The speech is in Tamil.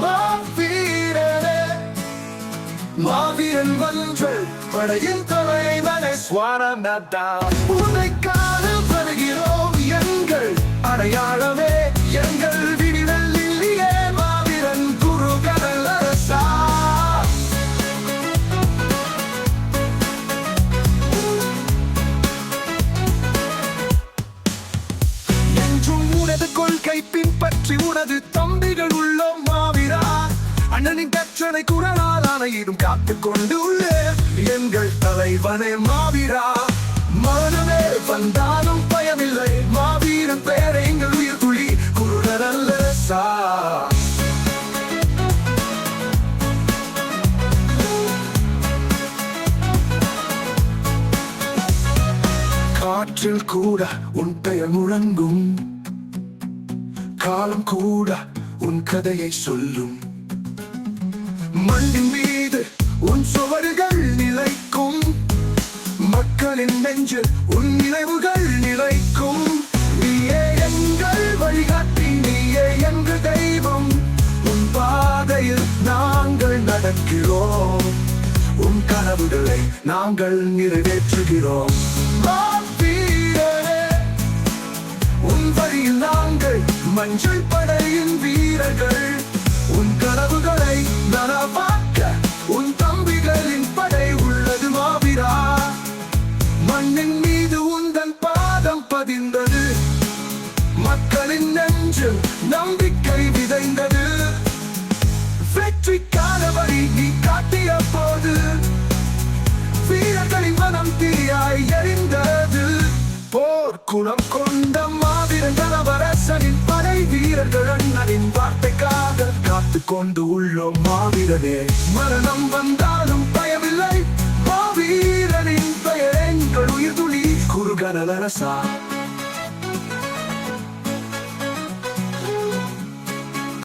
மாவீரனே மாவீரன் வன்றல் படையின் தலைவனை ஸ்வானதா உன்னை காண வருகிறோம் எங்கள் அடையாளமே எங்கள் விடிவெள் இல்லியே மாவீரன் குருகணல் அரசா என்றும் உனது கொள்கை பின்பற்றி உனது தம்பிகள் உள்ளோம் மாவீரா அண்ணனின் கற்றனை குரலால் ஆணையிடும் காத்துக் கொண்டு உள்ளே எங்கள் தலைவனே மாவீரா மரணமே வந்தாலும் பயமில்லை மாவீரன் பெயரை எங்கள் உயிர் துளி குருடரல்ல சா காற்றில் கூட உன் பெயர் முழங்கும் காலம் கூட உன் கதையை சொல்லும் மண்ணின் மீது உன் சுவடுகள் நிலைக்கும் மக்களின் நெஞ்சில் உன் நினைவுகள் நிலைக்கும் நீயே எங்கள் வழிகாட்டி நீயே எங்கள் தெய்வம் உன் பாதையில் நாங்கள் நடக்கிறோம் உன் கனவுகளை நாங்கள் நிறைவேற்றுகிறோம் மாவீரனே உன் வழியில் நாங்கள் மஞ்சள் படையின் வீரர்கள் உன் கனவுகளை நனவாக்க உன் தம்பிகளின் படை உள்ளது மாவீரா மண்ணின் மீது உந்தன் பாதம் பதிந்தது மக்களின் நெஞ்சில் நம்பிக்கை விதைந்தது வெற்றிக்கான வழி நீ காட்டிய போது வீரர்களின் மனம் தீயாய் எரிந்தது போர் குணம் கொண்ட மாவீரன் கனவரசனின் படை வீரர்கள் அண்ணனின் வார்த்தைக்காக காத்துக் கொண்டு உள்ளோம் மாவீரனே மரணம் வந்தாலும் பயமில்லை மாவீரனின் பெயர் எங்கள் உயிர் துளி குருகணல் அரசா